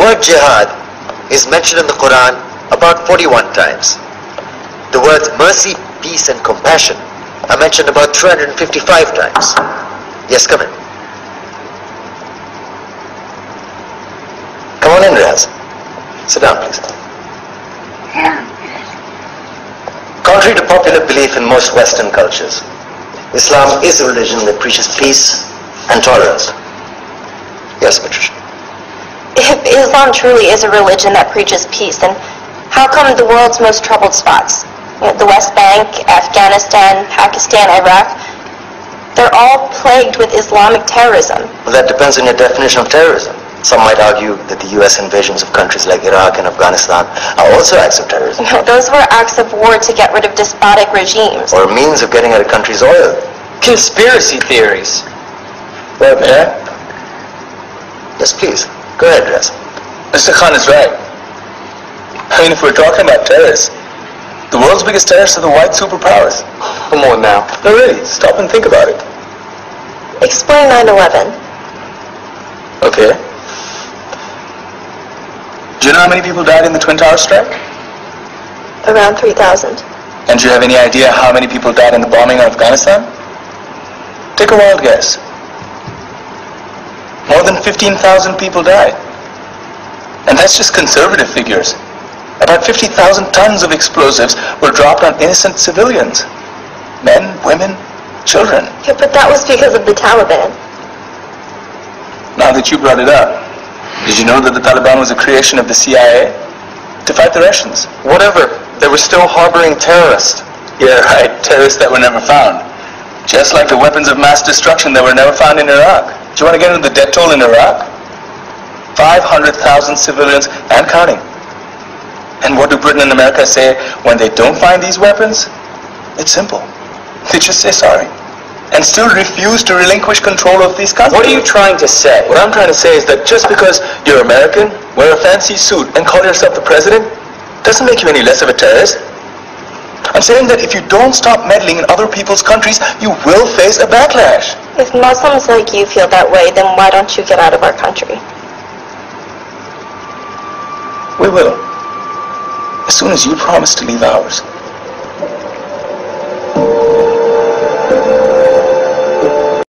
word jihad is mentioned in the Quran about 41 times. The words mercy, peace and compassion are mentioned about 355 times. Yes, come in. Come on in, Riaz. Sit down, please. Contrary to popular belief in most Western cultures, Islam is a religion that preaches peace and tolerance. Yes, Patricia. If Islam truly is a religion that preaches peace, then how come the world's most troubled spots, the West Bank, Afghanistan, Pakistan, Iraq, they're all plagued with Islamic terrorism? Well, that depends on your definition of terrorism. Some might argue that the US invasions of countries like Iraq and Afghanistan are also acts of terrorism. No, those were acts of war to get rid of despotic regimes. Or a means of getting at a country's oil. Conspiracy theories. Well, yeah? Yes, please. Go ahead, Riaz. Mr. Khan is right. I mean, if we're talking about terrorists, the world's biggest terrorists are the white superpowers. Come on now. No, really, stop and think about it. Explain 9/11. Okay. Do you know how many people died in the Twin Towers strike? Around 3,000. And do you have any idea how many people died in the bombing of Afghanistan? Take a wild guess. More than 15,000 people died. And that's just conservative figures. About 50,000 tons of explosives were dropped on innocent civilians. Men, women, children. Yeah, but that was because of the Taliban. Now that you brought it up, did you know that the Taliban was a creation of the CIA to fight the Russians? Whatever. They were still harboring terrorists. Yeah, right. Terrorists that were never found. Just like the weapons of mass destruction that were never found in Iraq. Do you want to get into the death toll in Iraq? 500,000 civilians and counting. And what do Britain and America say when they don't find these weapons? It's simple. They just say sorry. And still refuse to relinquish control of these countries. What are you trying to say? What I'm trying to say is that just because you're American, wear a fancy suit, and call yourself the president, doesn't make you any less of a terrorist. I'm saying that if you don't stop meddling in other people's countries, you will face a backlash. If Muslims like you feel that way, then why don't you get out of our country? We will. As soon as you promise to leave ours.